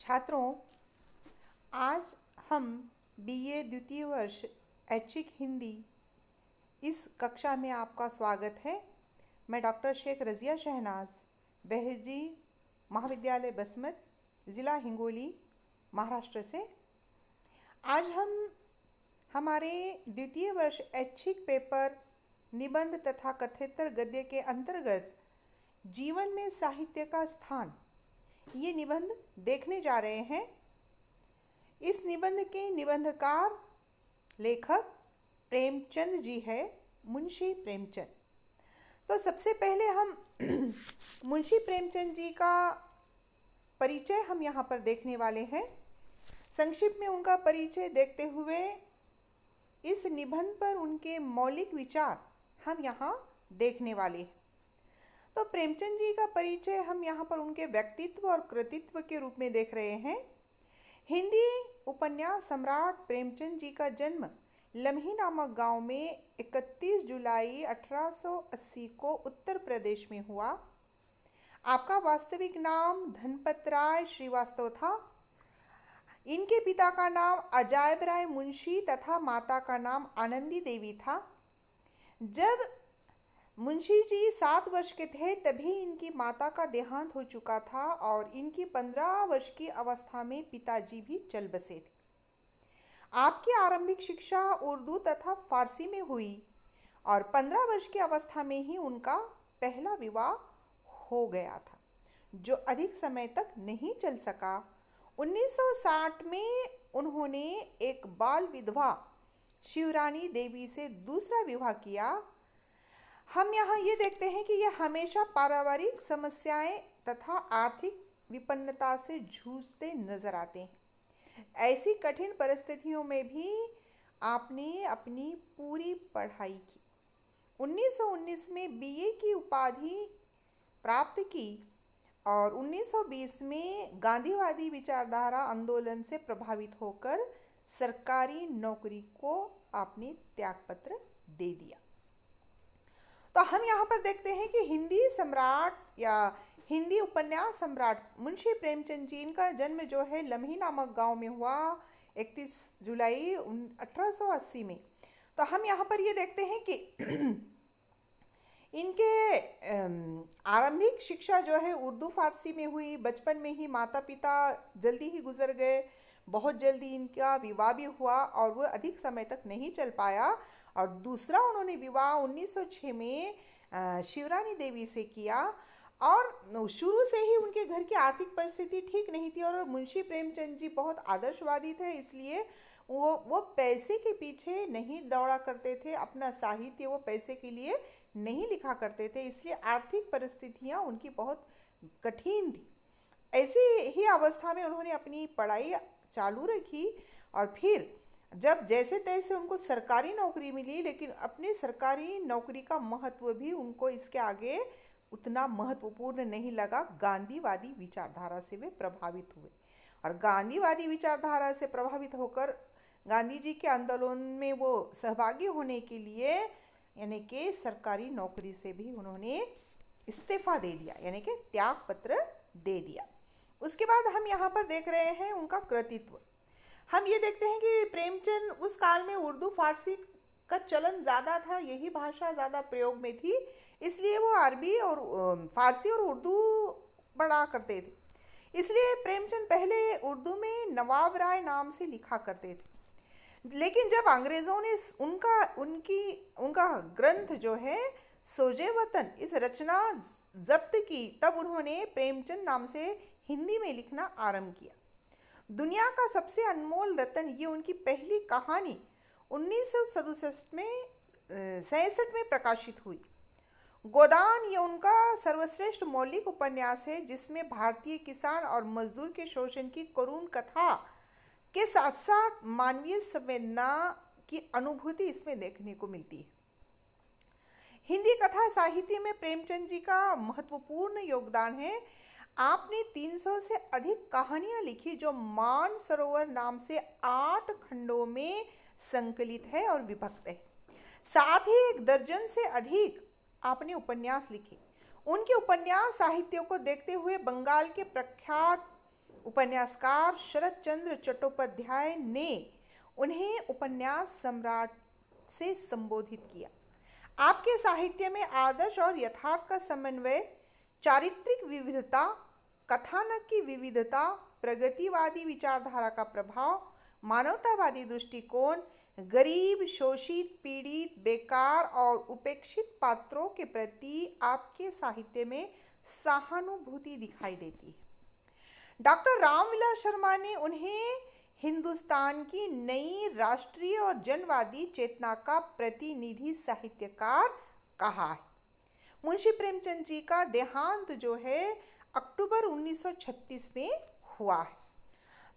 छात्रों, आज हम बीए द्वितीय वर्ष ऐच्छिक हिंदी इस कक्षा में आपका स्वागत है। मैं डॉक्टर शेख रज़िया शहनाज, बहरजी महाविद्यालय बसमत, ज़िला हिंगोली, महाराष्ट्र से। आज हम हमारे द्वितीय वर्ष ऐच्छिक पेपर निबंध तथा कथेतर गद्य के अंतर्गत जीवन में साहित्य का स्थान ये निबंध देखने जा रहे हैं। इस निबंध के निबंधकार लेखक प्रेमचंद जी है, मुंशी प्रेमचंद। तो सबसे पहले हम मुंशी प्रेमचंद जी का परिचय हम यहाँ पर देखने वाले हैं। संक्षिप्त में उनका परिचय देखते हुए इस निबंध पर उनके मौलिक विचार हम यहाँ देखने वाले हैं। तो प्रेमचंद जी का परिचय हम यहाँ पर उनके व्यक्तित्व और कृतित्व के रूप में देख रहे हैं। हिंदी उपन्यास सम्राट प्रेमचंद जी का जन्म लम्ही नामक गांव में 31 जुलाई 1880 को उत्तर प्रदेश में हुआ। आपका वास्तविक नाम धनपत राय श्रीवास्तव था। इनके पिता का नाम अजायब राय मुंशी तथा माता का नाम आनंदी देवी था। जब मुंशी जी 7 वर्ष के थे तभी इनकी माता का देहांत हो चुका था और इनकी 15 वर्ष की अवस्था में पिताजी भी चल बसे थे। आपकी आरंभिक शिक्षा उर्दू तथा फारसी में हुई और 15 वर्ष की अवस्था में ही उनका पहला विवाह हो गया था, जो अधिक समय तक नहीं चल सका। 1960 में उन्होंने एक बाल विधवा शिवरानी देवी से दूसरा विवाह किया। हम यहाँ ये देखते हैं कि यह हमेशा पारिवारिक समस्याएं तथा आर्थिक विपन्नता से जूझते नजर आते हैं। ऐसी कठिन परिस्थितियों में भी आपने अपनी पूरी पढ़ाई की। 1919 में बीए की उपाधि प्राप्त की और 1920 में गांधीवादी विचारधारा आंदोलन से प्रभावित होकर सरकारी नौकरी को आपने त्यागपत्र दे दिया। तो हम यहाँ पर देखते हैं कि हिंदी सम्राट या हिंदी उपन्यास सम्राट मुंशी प्रेमचंद जी का जन्म जो है लम्ही नामक गांव में हुआ 31 जुलाई 1880 में। तो हम यहाँ पर ये देखते हैं कि इनके आरंभिक शिक्षा जो है उर्दू फारसी में हुई। बचपन में ही माता पिता जल्दी ही गुजर गए। बहुत जल्दी इनका विवाह भी हुआ और वो अधिक समय तक नहीं चल पाया। और दूसरा उन्होंने विवाह 1906 में शिवरानी देवी से किया और शुरू से ही उनके घर की आर्थिक परिस्थिति ठीक नहीं थी और मुंशी प्रेमचंद जी बहुत आदर्शवादी थे, इसलिए वो पैसे के पीछे नहीं दौड़ा करते थे। अपना साहित्य वो पैसे के लिए नहीं लिखा करते थे, इसलिए आर्थिक परिस्थितियाँ उनकी बहुत कठिन थी। ऐसी ही अवस्था में उन्होंने अपनी पढ़ाई चालू रखी और फिर जब जैसे तैसे उनको सरकारी नौकरी मिली, लेकिन अपने सरकारी नौकरी का महत्व भी उनको इसके आगे उतना महत्वपूर्ण नहीं लगा। गांधीवादी विचारधारा से वे प्रभावित हुए और गांधीवादी विचारधारा से प्रभावित होकर गांधी जी के आंदोलन में वो सहभागी होने के लिए यानी कि सरकारी नौकरी से भी उन्होंने इस्तीफा दे दिया, यानी कि त्याग पत्र दे दिया। उसके बाद हम यहाँ पर देख रहे हैं उनका कृतित्व। हम ये देखते हैं कि प्रेमचंद उस काल में उर्दू फारसी का चलन ज़्यादा था, यही भाषा ज़्यादा प्रयोग में थी, इसलिए वो अरबी और फारसी और उर्दू पढ़ा करते थे। इसलिए प्रेमचंद पहले उर्दू में नवाब राय नाम से लिखा करते थे, लेकिन जब अंग्रेज़ों ने उनका ग्रंथ जो है सोजे वतन इस रचना जब्त की, तब उन्होंने प्रेमचंद नाम से हिंदी में लिखना आरंभ किया। दुनिया का सबसे अनमोल रतन ये उनकी पहली कहानी 1967 में प्रकाशित हुई। गोदान ये उनका सर्वश्रेष्ठ मौलिक उपन्यास है, जिसमें भारतीय किसान और मजदूर के शोषण की करुण कथा के साथ साथ मानवीय संवेदना की अनुभूति इसमें देखने को मिलती है। हिंदी कथा साहित्य में प्रेमचंद जी का महत्वपूर्ण योगदान है। आपने 300 से अधिक कहानियां लिखी, जो मान सरोवर नाम से 8 खंडों में संकलित है और विभक्त है। साथ ही 1 दर्जन से अधिक आपने उपन्यास लिखे। उनके उपन्यास साहित्य को देखते हुए बंगाल के प्रख्यात उपन्यासकार शरद चंद्र चट्टोपाध्याय ने उन्हें उपन्यास सम्राट से संबोधित किया। आपके साहित्य में आदर्श और यथार्थ का समन्वय, चारित्रिक विविधता, कथानक की विविधता, प्रगतिवादी विचारधारा का प्रभाव, मानवतावादी दृष्टिकोण, गरीब, शोषित, पीड़ित, बेकार और उपेक्षित पात्रों के प्रति आपके साहित्य में सहानुभूति दिखाई देती है। डॉक्टर रामविलास शर्मा ने उन्हें हिंदुस्तान की नई राष्ट्रीय और जनवादी चेतना का प्रतिनिधि साहित्यकार कहा है। मुंशी प्रेमचंद जी का देहांत जो है अक्टूबर 1936 में हुआ है।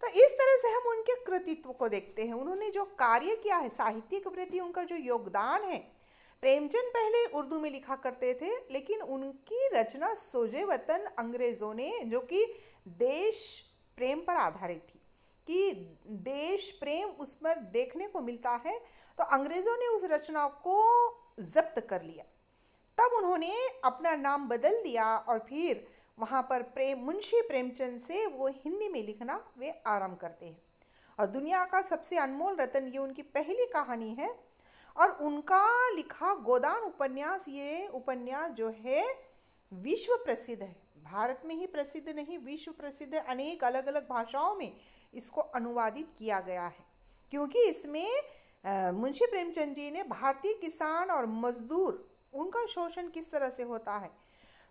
तो इस तरह से हम उनके कृतित्व को देखते हैं। उन्होंने जो कार्य किया है, साहित्य के प्रति उनका जो योगदान है। प्रेमचंद पहले उर्दू में लिखा करते थे, लेकिन उनकी रचना सोजे वतन अंग्रेजों ने, जो कि देश प्रेम पर आधारित थी, कि देश प्रेम उस पर देखने को मिलता है, तो अंग्रेजों ने उस रचना को जब्त कर लिया। तब उन्होंने अपना नाम बदल दिया और फिर वहाँ पर मुंशी प्रेमचंद से वो हिंदी में लिखना वे आरंभ करते हैं। और दुनिया का सबसे अनमोल रतन ये उनकी पहली कहानी है। और उनका लिखा गोदान उपन्यास, ये उपन्यास जो है विश्व प्रसिद्ध है। भारत में ही प्रसिद्ध नहीं, विश्व प्रसिद्ध है। अनेक अलग अलग भाषाओं में इसको अनुवादित किया गया है, क्योंकि इसमें मुंशी प्रेमचंद जी ने भारतीय किसान और मजदूर, उनका शोषण किस तरह से होता है,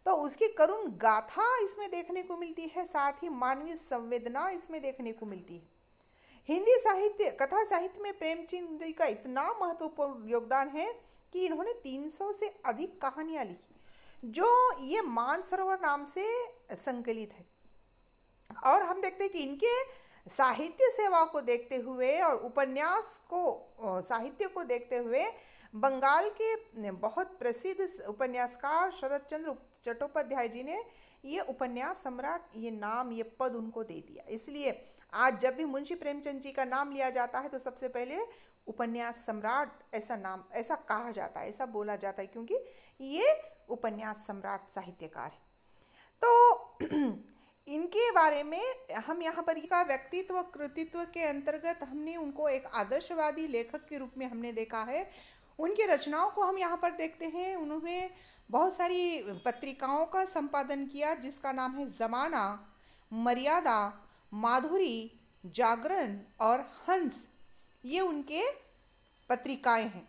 तो उसकी करुण गाथा इसमें देखने को मिलती है। साथ ही मानवीय संवेदना इसमें देखने को मिलती है। हिंदी साहित्य, कथा साहित्य में प्रेमचंद जी का इतना महत्वपूर्ण योगदान है कि इन्होंने 300 से अधिक कहानियां लिखी, जो ये मानसरोवर नाम से संकलित है। और हम देखते हैं कि इनके साहित्य सेवा को देखते हुए और उपन्यास को, साहित्य को देखते हुए बंगाल के बहुत प्रसिद्ध उपन्यासकार शरद चंद्र चट्टोपाध्याय जी ने ये उपन्यास सम्राट, ये नाम, ये पद उनको दे दिया। इसलिए आज जब भी मुंशी प्रेमचंद जी का नाम लिया जाता है तो सबसे पहले उपन्यास सम्राट ऐसा नाम, ऐसा कहा जाता है, ऐसा बोला जाता है, क्योंकि ये उपन्यास सम्राट साहित्यकार है। तो इनके बारे में हम यहाँ पर इनका व्यक्तित्व, कृतित्व के अंतर्गत हमने उनको एक आदर्शवादी लेखक के रूप में हमने देखा है। उनकी रचनाओं को हम यहाँ पर देखते हैं। उन्होंने बहुत सारी पत्रिकाओं का संपादन किया, जिसका नाम है ज़माना, मर्यादा, माधुरी, जागरण और हंस, ये उनके पत्रिकाएं हैं।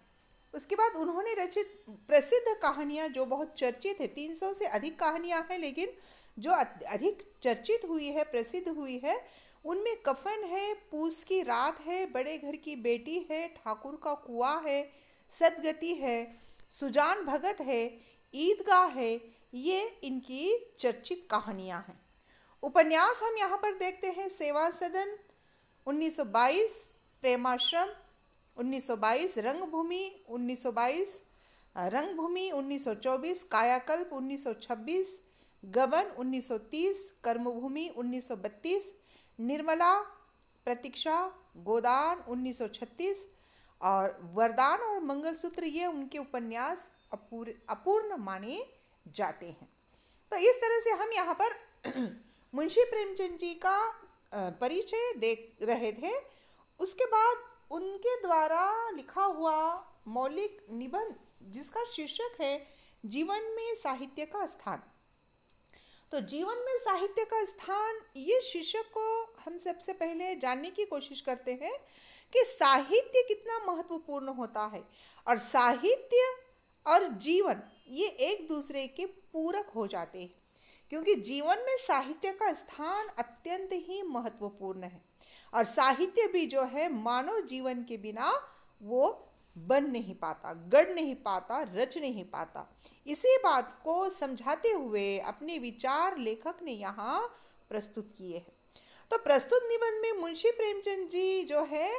उसके बाद उन्होंने रचित प्रसिद्ध कहानियाँ जो बहुत चर्चित है, 300 से अधिक कहानियाँ हैं, लेकिन जो अधिक चर्चित हुई है, प्रसिद्ध हुई है, उनमें कफन है, पूस की रात है, बड़े घर की बेटी है, ठाकुर का कुआं है, सदगति है, सुजान भगत है, ईदगाह है, ये इनकी चर्चित कहानियां हैं। उपन्यास हम यहाँ पर देखते हैं सेवा सदन 1922, प्रेमाश्रम 1922, रंगभूमि 1922, रंगभूमि 1924, कायाकल्प 1926, गबन 1930, कर्मभूमि 1932, निर्मला, प्रतीक्षा, गोदान 1936 और वरदान और मंगलसूत्र, ये उनके उपन्यास अपूर्ण माने जाते हैं। तो इस तरह से हम यहाँ पर मुंशी प्रेमचंद जी का परिचय देख रहे थे। उसके बाद उनके द्वारा लिखा हुआ मौलिक निबंध, जिसका शीर्षक है जीवन में साहित्य का स्थान। तो जीवन में साहित्य का स्थान, ये शीर्षक को हम सबसे पहले जानने की कोशिश करते हैं कि साहित्य कितना महत्वपूर्ण होता है। और साहित्य और जीवन ये एक दूसरे के पूरक हो जाते हैं, क्योंकि जीवन में साहित्य का स्थान अत्यंत ही महत्वपूर्ण है। और साहित्य भी जो है मानव जीवन के बिना वो बन नहीं पाता, गढ़ नहीं पाता, रच नहीं पाता। इसी बात को समझाते हुए अपने विचार लेखक ने यहाँ प्रस्तुत किए हैं। तो प्रस्तुत निबंध में मुंशी प्रेमचंद जी जो है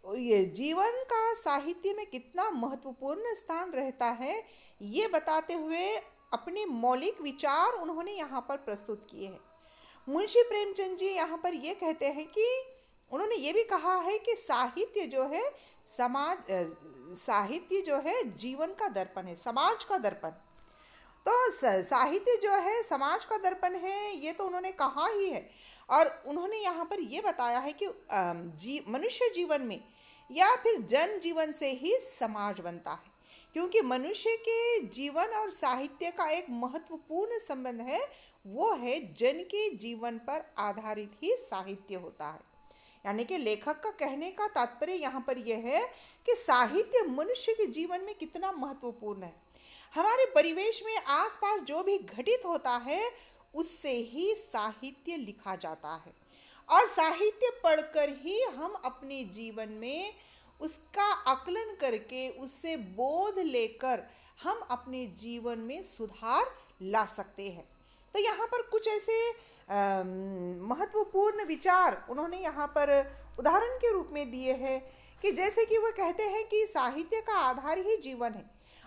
ये जीवन का साहित्य में कितना महत्वपूर्ण स्थान रहता है, ये बताते हुए अपने मौलिक विचार उन्होंने यहाँ पर प्रस्तुत किए हैं। मुंशी प्रेमचंद जी यहाँ पर ये कहते हैं कि उन्होंने ये भी कहा है कि साहित्य जो है साहित्य जो है जीवन का दर्पण है, समाज का दर्पण। तो साहित्य जो है समाज का दर्पण है, ये तो उन्होंने कहा ही है। और उन्होंने यहाँ पर ये बताया है कि मनुष्य जीवन में या फिर जन जीवन से ही समाज बनता है, क्योंकि मनुष्य के जीवन और साहित्य का एक महत्वपूर्ण संबंध है, वो है जन के जीवन पर आधारित ही साहित्य होता है। यानी कि लेखक का कहने का तात्पर्य यहाँ पर यह है कि साहित्य मनुष्य के जीवन में कितना महत्वपूर्ण है। हमारे परिवेश में आसपास जो भी घटित होता है उससे ही साहित्य लिखा जाता है, और साहित्य पढ़कर ही हम अपने जीवन में उसका आकलन करके उससे बोध लेकर हम अपने जीवन में सुधार ला सकते हैं। तो यहाँ पर कुछ ऐसे महत्वपूर्ण विचार उन्होंने यहाँ पर उदाहरण के रूप में दिए हैं कि जैसे कि वो कहते हैं कि साहित्य का आधार ही जीवन है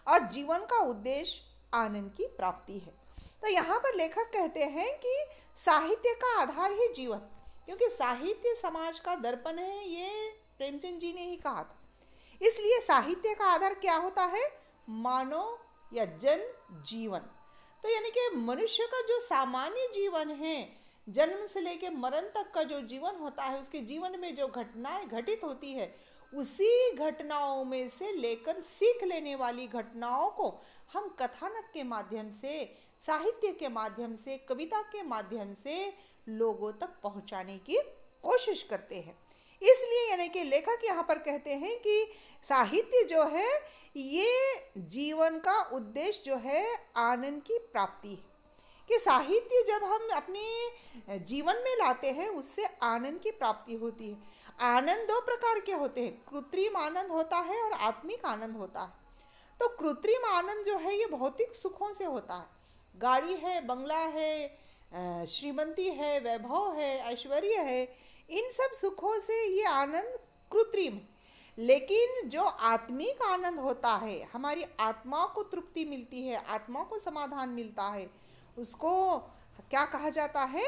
और जीवन का उद्देश्य आनंद की प्राप्ति है। तो यहाँ पर लेखक कहते हैं कि साहित्य का आधार ही जीवन, क्योंकि साहित्य समाज का दर्पण है, ये प्रेमचंद जी ने ही कहा था। इसलिए साहित्य का आधार क्या होता है? मानव या जन जीवन। तो यानी कि मनुष्य का जो सामान्य जीवन है, जन्म से लेकर मरण तक का जो जीवन होता है, उसके जीवन में जो घटनाएं घटित होती है, उसी घटनाओं में से लेकर सीख लेने वाली घटनाओं को हम कथानक के माध्यम से, साहित्य के माध्यम से, कविता के माध्यम से लोगों तक पहुंचाने की कोशिश करते हैं। इसलिए यानी कि लेखक यहाँ पर कहते हैं कि साहित्य जो है ये जीवन का उद्देश्य जो है आनंद की प्राप्ति है, कि साहित्य जब हम अपने जीवन में लाते हैं उससे आनंद की प्राप्ति होती है। आनंद दो प्रकार के होते हैं, कृत्रिम आनंद होता है और आत्मिक आनंद होता है। तो कृत्रिम आनंद जो है ये भौतिक सुखों से होता है, गाड़ी है, बंगला है, श्रीमंती है, वैभव है, ऐश्वर्य है, इन सब सुखों से ये आनंद कृत्रिम है। लेकिन जो आत्मिक आनंद होता है, हमारी आत्मा को तृप्ति मिलती है, आत्मा को समाधान मिलता है, उसको क्या कहा जाता है?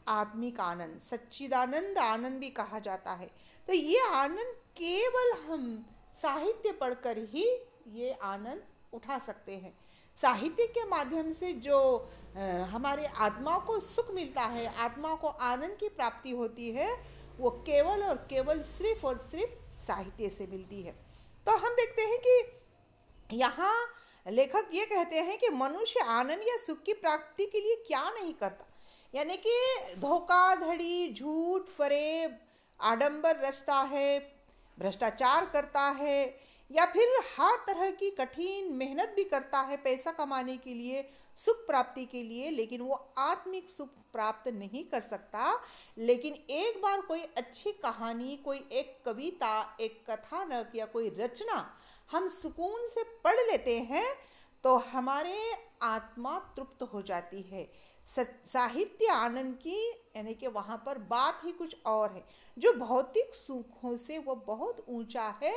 आत्मिक आनंद, सच्चिदानंद आनंद भी कहा जाता है। तो ये आनंद केवल हम साहित्य पढ़कर ही ये आनंद उठा सकते हैं। साहित्य के माध्यम से जो हमारे आत्मा को सुख मिलता है, आत्मा को आनंद की प्राप्ति होती है, वो केवल और केवल सिर्फ और सिर्फ साहित्य से मिलती है। तो हम देखते हैं कि यहाँ लेखक ये कहते हैं कि मनुष्य आनंद या सुख की प्राप्ति के लिए क्या नहीं करता, यानी कि धोखाधड़ी, झूठ, फरेब, आडंबर रचता है, भ्रष्टाचार करता है, या फिर हर तरह की कठिन मेहनत भी करता है पैसा कमाने के लिए, सुख प्राप्ति के लिए, लेकिन वो आत्मिक सुख प्राप्त नहीं कर सकता। लेकिन एक बार कोई अच्छी कहानी, कोई एक कविता, एक कथानक या कोई रचना हम सुकून से पढ़ लेते हैं तो हमारे आत्मा तृप्त हो जाती है। साहित्य आनंद की यानी कि वहाँ पर बात ही कुछ और है। जो भौतिक सुखों से वो बहुत ऊंचा है,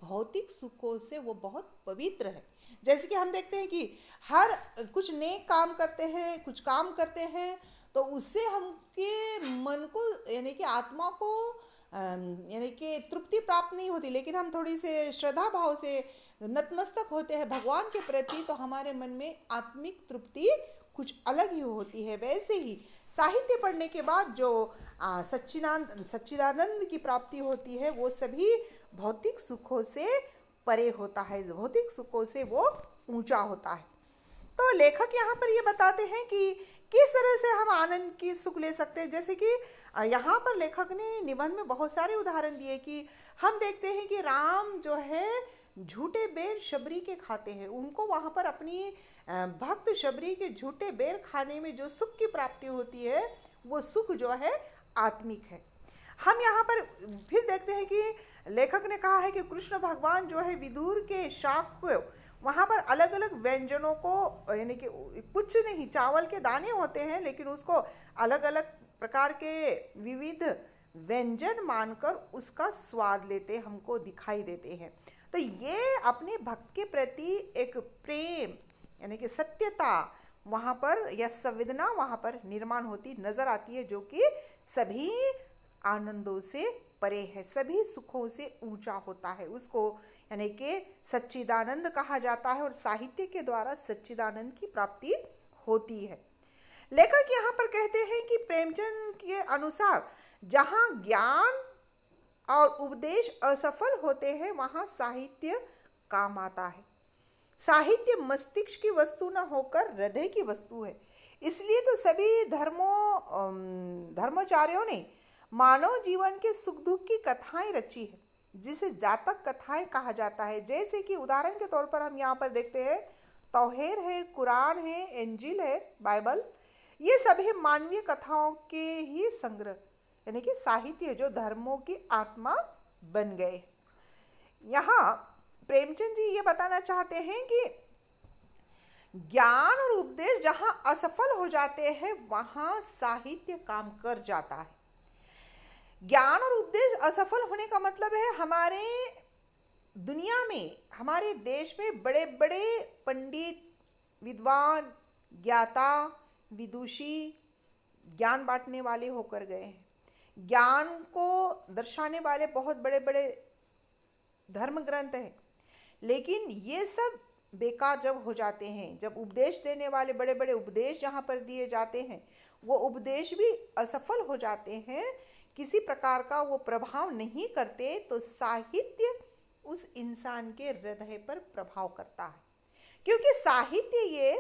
भौतिक सुखों से वो बहुत पवित्र है। जैसे कि हम देखते हैं कि हर कुछ नेक काम करते हैं, कुछ काम करते हैं, तो उससे हमके मन को यानी कि आत्मा को यानी कि तृप्ति प्राप्त नहीं होती। लेकिन हम थोड़ी से श्रद्धा भाव से नतमस्तक होते हैं भगवान के प्रति, तो हमारे मन में आत्मिक तृप्ति कुछ अलग ही होती है। वैसे ही साहित्य पढ़ने के बाद जो सच्चिदानंद की प्राप्ति होती है, वो सभी भौतिक सुखों से परे होता है, भौतिक सुखों से वो ऊंचा होता है। तो लेखक यहाँ पर ये बताते हैं कि किस तरह से हम आनंद की सुख ले सकते हैं। जैसे कि यहाँ पर लेखक ने निबंध में बहुत सारे उदाहरण दिए कि हम देखते हैं कि राम जो है झूठे बेर शबरी के खाते हैं, उनको वहाँ पर अपनी भक्त शबरी के झूठे बेर खाने में जो सुख की प्राप्ति होती है, वो सुख जो है आत्मिक है। हम यहाँ पर फिर देखते हैं कि लेखक ने कहा है कि कृष्ण भगवान जो है विदुर के शाक को वहाँ पर अलग अलग व्यंजनों को यानी कि कुछ नहीं, चावल के दाने होते हैं, लेकिन उसको अलग अलग प्रकार के विविध व्यंजन मानकर उसका स्वाद लेते हमको दिखाई देते हैं। तो ये अपने भक्त के प्रति एक प्रेम यानी कि सत्यता वहाँ पर या संवेदना वहाँ पर निर्माण होती नजर आती है, जो कि सभी आनंदों से परे है, सभी सुखों से ऊंचा होता है। उसको यानी कि सच्चिदानंद कहा जाता है और साहित्य के द्वारा सच्चिदानंद की प्राप्ति होती है। लेखक यहाँ पर कहते हैं कि प्रेमचंद के अनुसार जहाँ ज्ञान और उपदेश असफल होते हैं वहाँ साहित्य काम आता है। साहित्य मस्तिष्क की वस्तु न होकर हृदय की वस्तु है। इसलिए तो सभी धर्माचार्यों ने मानव जीवन के सुख दुख की कथाएं रची है, जिसे जातक कथाएं कहा जाता है। जैसे कि उदाहरण के तौर पर हम यहाँ पर देखते हैं तौहेर है, कुरान है, इंजील है, बाइबल, ये सभी मानवीय कथाओं के ही संग्रह यानी कि साहित्य जो धर्मों की आत्मा बन गए। यहाँ प्रेमचंद जी ये बताना चाहते हैं कि ज्ञान और उपदेश जहां असफल हो जाते हैं वहां साहित्य काम कर जाता है। ज्ञान और उपदेश असफल होने का मतलब है हमारे दुनिया में, हमारे देश में बड़े बड़े पंडित, विद्वान, ज्ञाता, विदुषी ज्ञान बांटने वाले होकर गए हैं। ज्ञान को दर्शाने वाले बहुत बड़े बड़े धर्म ग्रंथ हैं, लेकिन ये सब बेकार जब हो जाते हैं, जब उपदेश देने वाले बड़े बड़े उपदेश जहाँ पर दिए जाते हैं वो उपदेश भी असफल हो जाते हैं, किसी प्रकार का वो प्रभाव नहीं करते, तो साहित्य उस इंसान के हृदय पर प्रभाव करता है। क्योंकि साहित्य ये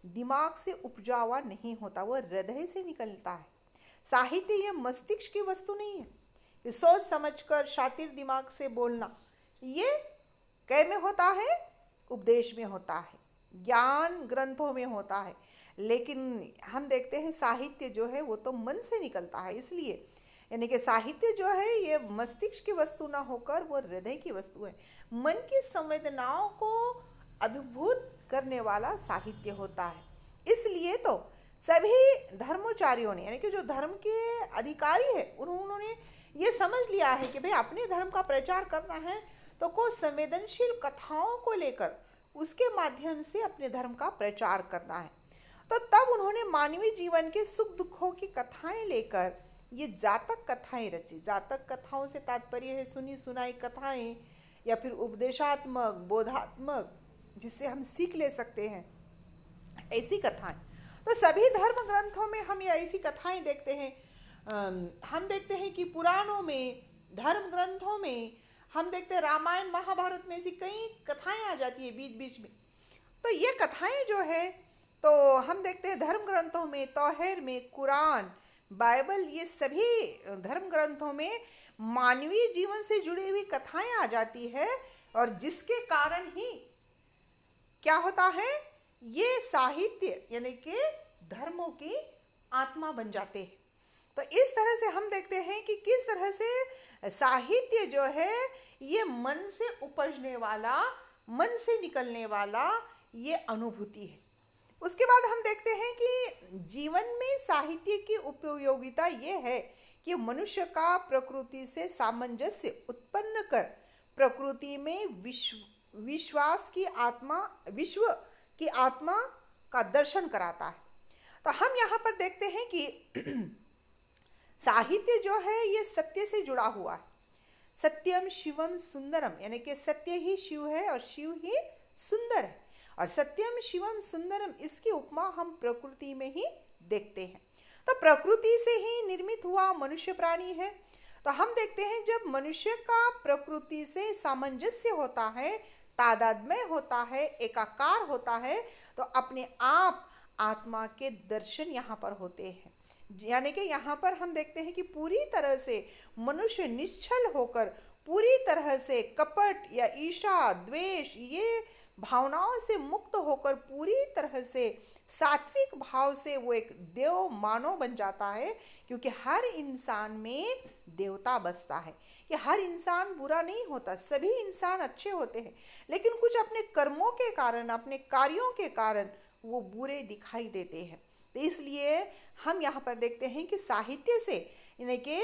दिमाग से उपजा हुआ नहीं होता, वो हृदय से निकलता है। साहित्य ये मस्तिष्क की वस्तु नहीं है। ये सोच समझकर शातिर दिमाग से बोलना ये कै में होता है, उपदेश में होता है, ज्ञान ग्रंथों में होता है। लेकिन हम देखते हैं साहित्य जो है वो तो मन से निकलता है। इसलिए यानी कि साहित्य जो है ये मस्तिष्क की वस्तु ना होकर वो हृदय की वस्तु है। मन की संवेदनाओं को अभिभूत करने वाला साहित्य होता है। इसलिए तो सभी धर्माचार्यों ने यानी कि जो धर्म के अधिकारी है उन्होंने ये समझ लिया है कि भाई अपने धर्म का प्रचार करना है तो को संवेदनशील कथाओं को लेकर उसके माध्यम से अपने धर्म का प्रचार करना है। तो तब उन्होंने मानवीय जीवन के सुख दुखों की कथाएं लेकर ये जातक कथाएं रची। जातक कथाओं से तात्पर्य है सुनी सुनाई कथाएं या फिर उपदेशात्मक, बोधात्मक, जिससे हम सीख ले सकते हैं, ऐसी कथाएं। तो सभी धर्म ग्रंथों में हम ये ऐसी कथाएं देखते हैं। हम देखते हैं कि पुराणों में, धर्म ग्रंथों में हम देखते हैं, रामायण महाभारत में ऐसी कई कथाएं आ जाती है बीच बीच में। तो ये कथाएं जो है तो हम देखते हैं धर्म ग्रंथों में, तौहेर में, कुरान, बाइबल, ये सभी धर्म ग्रंथों में मानवीय जीवन से जुड़ी हुई कथाएं आ जाती है। और जिसके कारण ही क्या होता है, ये साहित्य यानी कि धर्मों की आत्मा बन जाते हैं। तो इस तरह से हम देखते हैं कि किस तरह से साहित्य जो है ये मन से उपजने वाला, मन से निकलने वाला ये अनुभूति है। उसके बाद हम देखते हैं कि जीवन में साहित्य की उपयोगिता ये है कि मनुष्य का प्रकृति से सामंजस्य उत्पन्न कर प्रकृति में विश्व की आत्मा का दर्शन कराता है। तो हम यहाँ पर देखते हैं कि साहित्य जो है ये सत्य से जुड़ा हुआ है। सत्यम शिवम सुंदरम यानी कि सत्य ही शिव है और शिव ही सुंदर है। और सत्यम शिवम सुंदरम इसकी उपमा हम प्रकृति में ही देखते हैं। तो प्रकृति से ही निर्मित हुआ मनुष्य प्राणी है। तो हम देखते हैं जब मनुष्य का प्रकृति से सामंजस्य होता है, तादात्म्य होता है, एकाकार होता है, तो अपने आप आत्मा के दर्शन यहाँ पर होते हैं। यानी कि यहाँ पर हम देखते हैं कि पूरी तरह से मनुष्य निश्चल होकर, पूरी तरह से कपट या ईर्ष्या, द्वेष, ये भावनाओं से मुक्त होकर पूरी तरह से सात्विक भाव से वो एक देव मानव बन जाता है। क्योंकि हर इंसान में देवता बसता है। कि हर इंसान बुरा नहीं होता, सभी इंसान अच्छे होते हैं, लेकिन कुछ अपने कर्मों के कारण, अपने कार्यों के कारण वो बुरे दिखाई देते हैं। तो इसलिए हम यहाँ पर देखते हैं कि साहित्य से यानी कि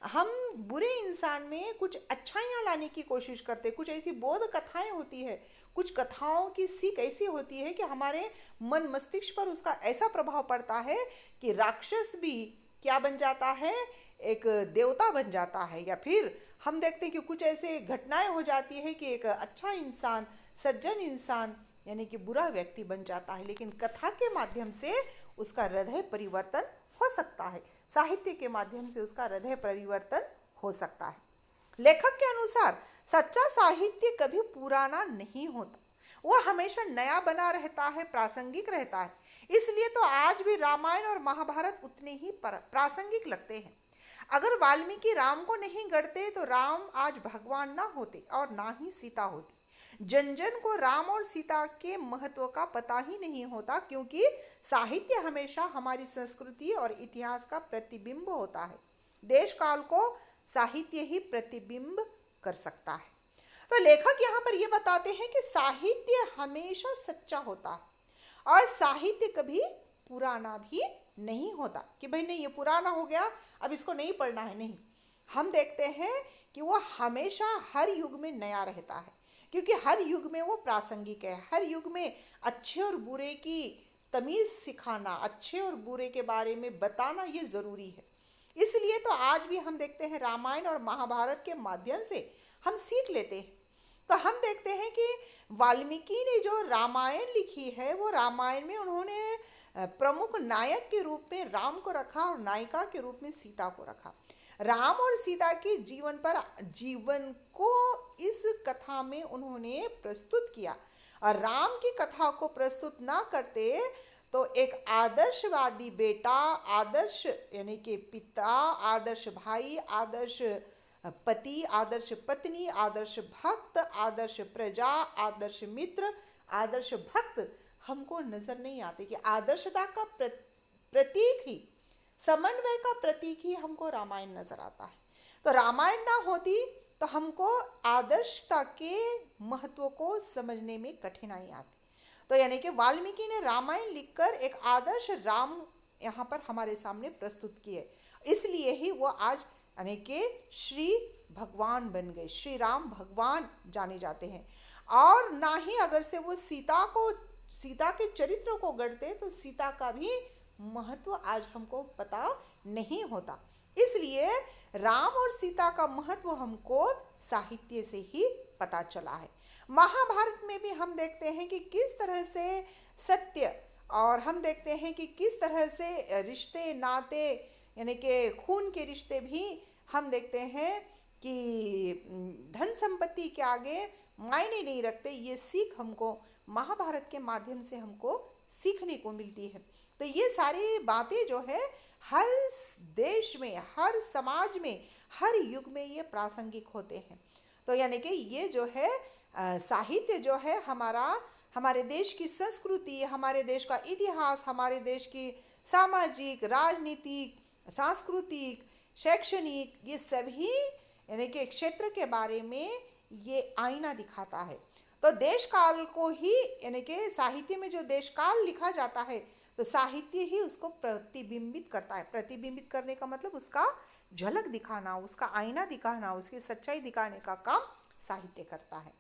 हम बुरे इंसान में कुछ अच्छाइयाँ लाने की कोशिश करते हैं। कुछ ऐसी बोध कथाएं होती है, कुछ कथाओं की सीख ऐसी होती है कि हमारे मन मस्तिष्क पर उसका ऐसा प्रभाव पड़ता है कि राक्षस भी क्या बन जाता है, एक देवता बन जाता है। या फिर हम देखते हैं कि कुछ ऐसे घटनाएं हो जाती है कि एक अच्छा इंसान, सज्जन इंसान यानी कि बुरा व्यक्ति बन जाता है। लेकिन कथा के माध्यम से उसका हृदय परिवर्तन हो सकता है। साहित्य के माध्यम से उसका हृदय परिवर्तन हो सकता है। लेखक के अनुसार सच्चा साहित्य कभी पुराना नहीं होता, वो हमेशा नया बना रहता है, प्रासंगिक रहता है। इसलिए तो आज भी रामायण और महाभारत उतने ही प्रासंगिक लगते हैं। अगर वाल्मीकि राम को नहीं गढ़ते तो राम आज भगवान ना होते और ना ही सीता होती। जन जन को राम और सीता के महत्व का पता ही नहीं होता, क्योंकि साहित्य हमेशा हमारी संस्कृति और इतिहास का प्रतिबिंब होता है। देश काल को साहित्य ही प्रतिबिंब कर सकता है। तो लेखक यहाँ पर ये बताते हैं कि साहित्य हमेशा सच्चा होता है और साहित्य कभी पुराना भी नहीं होता कि भाई नहीं ये पुराना हो गया, अब इसको नहीं पढ़ना है। नहीं, हम देखते हैं कि वो हमेशा हर युग में नया रहता है, क्योंकि हर युग में वो प्रासंगिक है। हर युग में अच्छे और बुरे की तमीज़ सिखाना, अच्छे और बुरे के बारे में बताना ये ज़रूरी है। इसलिए तो आज भी हम देखते हैं रामायण और महाभारत के माध्यम से हम सीख लेते हैं। तो हम देखते हैं कि वाल्मीकि ने जो रामायण लिखी है, वो रामायण में उन्होंने प्रमुख नायक के रूप में राम को रखा और नायिका के रूप में सीता को रखा। राम और सीता के जीवन को इस कथा में उन्होंने प्रस्तुत किया। और राम की कथा को प्रस्तुत ना करते तो एक आदर्शवादी बेटा, आदर्श यानी कि पिता, आदर्श भाई, आदर्श पति, आदर्श पत्नी, आदर्श भक्त, आदर्श प्रजा, आदर्श मित्र, आदर्श भक्त हमको नजर नहीं आते। कि आदर्शता का प्रतीक ही, समन्वय का प्रतीक ही हमको रामायण नजर आता है। तो रामायण ना होती तो हमको आदर्शता के महत्व को समझने में कठिनाई आती। तो यानी कि वाल्मीकि ने रामायण लिखकर एक आदर्श राम यहाँ पर हमारे सामने प्रस्तुत किए, इसलिए ही वो आज यानी कि श्री भगवान बन गए, श्री राम भगवान जाने जाते हैं। और ना ही अगर से वो सीता के चरित्र को गढ़ते तो सीता का भी महत्व आज हमको पता नहीं होता। इसलिए राम और सीता का महत्व हमको साहित्य से ही पता चला है। महाभारत में भी हम देखते हैं कि किस तरह से सत्य, और हम देखते हैं कि किस तरह से रिश्ते नाते यानी कि खून के रिश्ते भी हम देखते हैं कि धन संपत्ति के आगे मायने नहीं रखते। ये सीख हमको महाभारत के माध्यम से हमको सीखने को मिलती है। तो ये सारी बातें जो है हर देश में, हर समाज में, हर युग में ये प्रासंगिक होते हैं। तो यानी कि ये जो है साहित्य जो है हमारे देश की संस्कृति, हमारे देश का इतिहास, हमारे देश की सामाजिक, राजनीतिक, सांस्कृतिक, शैक्षणिक, ये सभी यानी कि क्षेत्र के बारे में ये आईना दिखाता है। तो देश काल को ही यानी कि साहित्य में जो देश काल लिखा जाता है तो साहित्य ही उसको प्रतिबिंबित करता है। प्रतिबिंबित करने का मतलब उसका झलक दिखाना, उसका आईना दिखाना, उसकी सच्चाई दिखाने का काम साहित्य करता है।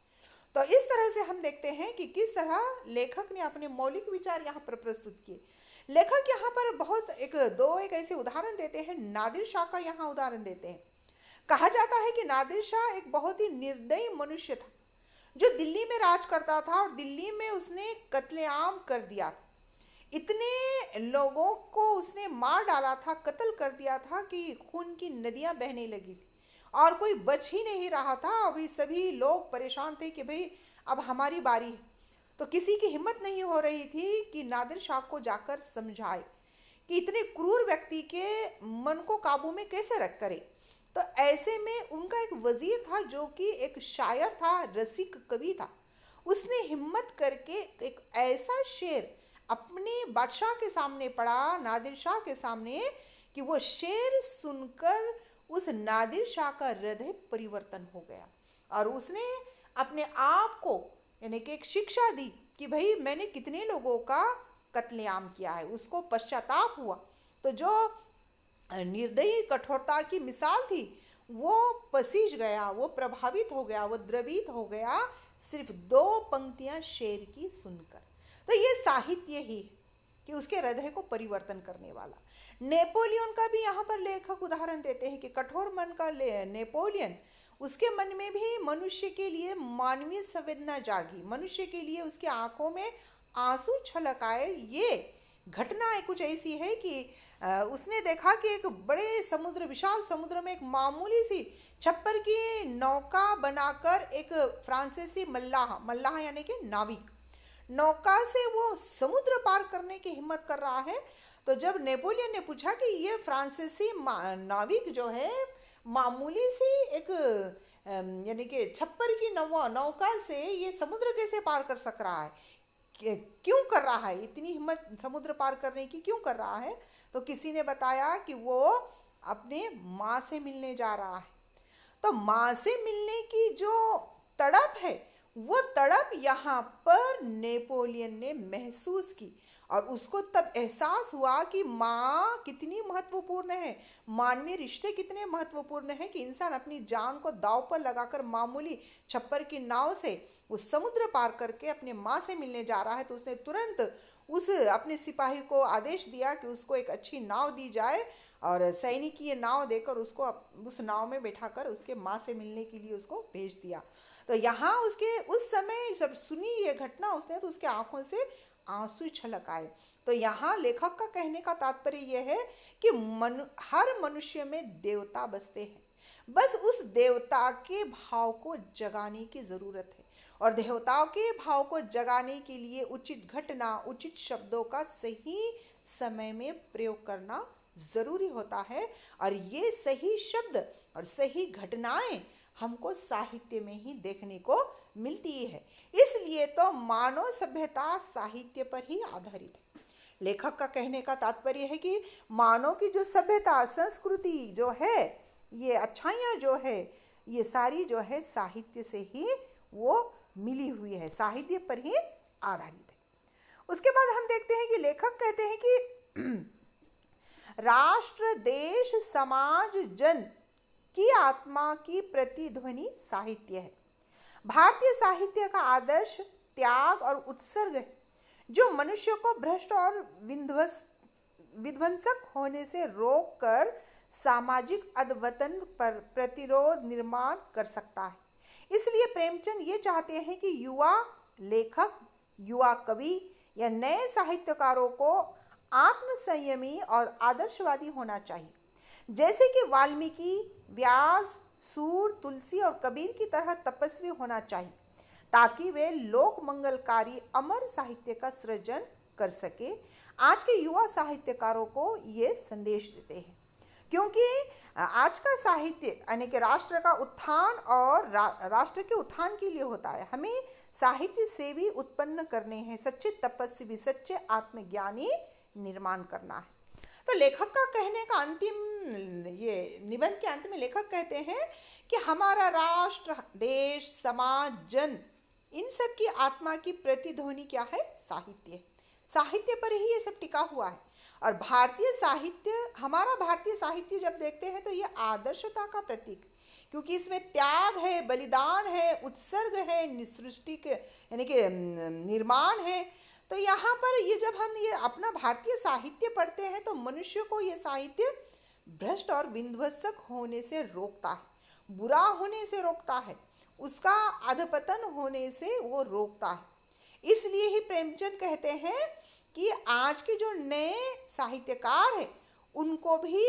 तो इस तरह से हम देखते हैं कि किस तरह लेखक ने अपने मौलिक विचार यहाँ पर प्रस्तुत किए। लेखक यहाँ पर बहुत एक ऐसे उदाहरण देते हैं। नादिर शाह का यहाँ उदाहरण देते हैं। कहा जाता है कि नादिर शाह एक बहुत ही निर्दयी मनुष्य था जो दिल्ली में राज करता था और दिल्ली में उसने कत्लेआम कर दिया था। इतने लोगों को उसने मार डाला था, कत्ल कर दिया था कि खून की नदियां बहने लगी थी और कोई बच ही नहीं रहा था। अभी सभी लोग परेशान थे कि भाई अब हमारी बारी है। तो किसी की हिम्मत नहीं हो रही थी कि नादिर शाह को जाकर समझाए कि इतने क्रूर व्यक्ति के मन को काबू में कैसे रख करे। तो ऐसे में उनका एक वजीर था जो कि एक शायर था, रसिक कवि था। उसने हिम्मत करके एक ऐसा शेर अपने बादशाह के सामने पढ़ा, नादिर शाह के सामने, कि वो शेर सुनकर उस नादिर शाह का हृदय परिवर्तन हो गया और उसने अपने आप को यानी कि एक शिक्षा दी कि भाई मैंने कितने लोगों का कत्लेआम किया है। उसको पश्चाताप हुआ। तो जो निर्दयी कठोरता की मिसाल थी वो पसीज गया, वो प्रभावित हो गया, वो द्रवित हो गया सिर्फ 2 पंक्तियां शेर की सुनकर। तो ये साहित्य ही कि उसके हृदय को परिवर्तन करने वाला। नेपोलियन का भी यहाँ पर लेखक उदाहरण देते हैं कि कठोर मन का नेपोलियन, उसके मन में भी मनुष्य के लिए मानवीय संवेदना जागी, मनुष्य के लिए उसकी आंखों में आंसू छलक आए। ये घटना कुछ ऐसी है कि उसने देखा कि एक बड़े समुद्र, विशाल समुद्र में एक मामूली सी छप्पर की नौका बनाकर एक फ्रांसीसी मल्लाह, मल्लाह यानी कि नाविक, नौका से वो समुद्र पार करने की हिम्मत कर रहा है। तो जब नेपोलियन ने पूछा कि ये फ्रांसीसी नाविक जो है मामूली सी एक यानी कि छप्पर की नौका से ये समुद्र कैसे पार कर सक रहा है, क्यों कर रहा है, इतनी हिम्मत समुद्र पार करने की क्यों कर रहा है, तो किसी ने बताया कि वो अपने माँ से मिलने जा रहा है। तो माँ से मिलने की जो तड़प है, वो तड़प यहाँ पर नेपोलियन ने महसूस की और उसको तब एहसास हुआ कि माँ कितनी महत्वपूर्ण है, मानवीय रिश्ते कितने महत्वपूर्ण हैं कि इंसान अपनी जान को दांव पर लगाकर मामूली छप्पर की नाव से उस समुद्र पार करके अपने माँ से मिलने जा रहा है। तो उसने तुरंत उस अपने सिपाही को आदेश दिया कि उसको एक अच्छी नाव दी जाए और सैनिक ये नाव देकर उसको उस नाव में बैठाकर उसके माँ से मिलने के लिए उसको भेज दिया। तो यहाँ उसके उस समय जब सुनी ये घटना उसने, तो उसके आंखों से आंसू छलक आए। तो यहाँ लेखक का कहने का तात्पर्य यह है कि हर मनुष्य में देवता बसते हैं, बस उस देवता के भाव को जगाने की जरूरत है और देवताओं के भाव को जगाने के लिए उचित घटना, उचित शब्दों का सही समय में प्रयोग करना जरूरी होता है। और ये सही शब्द और सही घटनाएं हमको साहित्य में ही देखने को मिलती है। इसलिए तो मानव सभ्यता साहित्य पर ही आधारित है। लेखक का कहने का तात्पर्य है कि मानव की जो सभ्यता, संस्कृति जो है, ये अच्छाइयाँ जो है, ये सारी जो है साहित्य से ही वो मिली हुई है, साहित्य पर ही आधारित है। उसके बाद हम देखते हैं कि लेखक कहते हैं कि राष्ट्र, देश, समाज, जन की आत्मा की प्रतिध्वनि साहित्य है। भारतीय साहित्य का आदर्श त्याग और उत्सर्ग है, जो मनुष्य को भ्रष्ट और विध्वंसक होने से रोककर सामाजिक अधपतन पर प्रतिरोध निर्माण कर सकता है। इसलिए प्रेमचंद ये चाहते हैं कि युवा लेखक, युवा कवि या नए साहित्यकारों को आत्मसंयमी और आदर्शवादी होना चाहिए, जैसे कि वाल्मीकि, व्यास, सूर, तुलसी और कबीर की तरह तपस्वी होना चाहिए, ताकि वे लोक मंगलकारी अमर साहित्य का सृजन कर सके। आज के युवा साहित्यकारों को ये संदेश देते हैं, क्योंकि आज का साहित्य यानी कि राष्ट्र का उत्थान और राष्ट्र के उत्थान के लिए होता है। हमें साहित्य से भी उत्पन्न करने हैं सच्चे तपस्वी, सच्चे आत्मज्ञानी निर्माण करना है। तो लेखक का कहने का अंतिम, ये निबंध के अंत में लेखक कहते हैं कि हमारा राष्ट्र, देश, समाज, जन, इन सब की आत्मा की प्रतिध्वनि क्या है? साहित्य है। साहित्य पर ही ये सब टिका हुआ है। और भारतीय साहित्य, हमारा भारतीय साहित्य जब देखते हैं तो ये आदर्शता का प्रतीक, क्योंकि इसमें त्याग है, बलिदान है, उत्सर्ग है, सृष्टि के यानी कि निर्माण है। तो यहाँ पर ये जब हम ये अपना भारतीय साहित्य पढ़ते हैं तो मनुष्य को ये साहित्य भ्रष्ट और विध्वंसक होने से रोकता है, बुरा होने से रोकता है, उसका अधपतन होने से वो रोकता है। इसलिए ही प्रेमचंद कहते हैं कि आज के जो नए साहित्यकार हैं उनको भी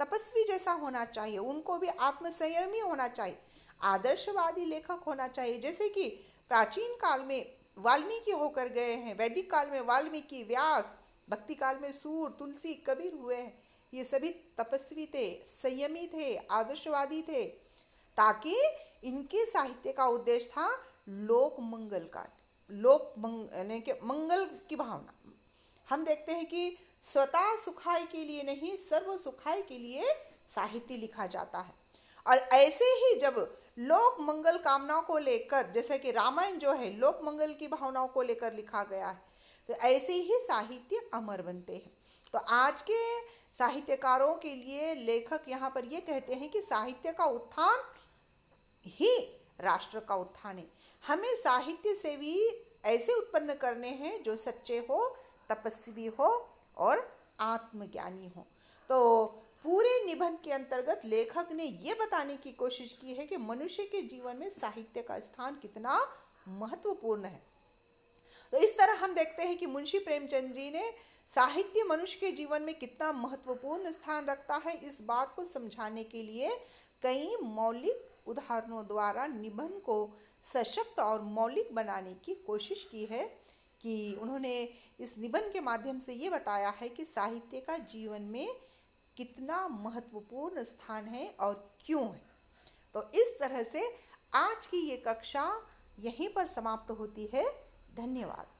तपस्वी जैसा होना चाहिए, उनको भी आत्मसंयमी होना चाहिए, आदर्शवादी लेखक होना चाहिए। जैसे कि प्राचीन काल में वाल्मीकि होकर गए हैं, वैदिक काल में वाल्मीकि, व्यास, भक्ति काल में सूर, तुलसी, कबीर हुए हैं। ये सभी तपस्वी थे, संयमी थे, आदर्शवादी थे, ताकि इनके साहित्य का उद्देश्य था लोक मंगल का, मंगल की भावना। हम देखते हैं कि स्वतः सुखाई के लिए नहीं, सर्व सुखाई के लिए साहित्य लिखा जाता है। और ऐसे ही जब लोक मंगल कामनाओं को लेकर, जैसे कि रामायण जो है लोक मंगल की भावनाओं को लेकर लिखा गया है, तो ऐसे ही साहित्य अमर बनते हैं। तो आज के साहित्यकारों के लिए लेखक यहाँ पर ये कहते हैं कि साहित्य का उत्थान ही राष्ट्र का उत्थान है। हमें साहित्य से भी ऐसे उत्पन्न करने हैं जो सच्चे हो, तपस्वी हो और आत्मज्ञानी हो। तो पूरे निबंध के अंतर्गत लेखक ने यह बताने की कोशिश की है कि मनुष्य के जीवन में साहित्य का स्थान कितना महत्वपूर्ण है। तो इस तरह हम देखते हैं कि मुंशी प्रेमचंद जी ने साहित्य मनुष्य के जीवन में कितना महत्वपूर्ण स्थान रखता है, इस बात को समझाने के लिए कई मौलिक उदाहरणों द्वारा निबंध को सशक्त और मौलिक बनाने की कोशिश की है। कि उन्होंने इस निबंध के माध्यम से ये बताया है कि साहित्य का जीवन में कितना महत्वपूर्ण स्थान है और क्यों है। तो इस तरह से आज की ये कक्षा यहीं पर समाप्त होती है। धन्यवाद।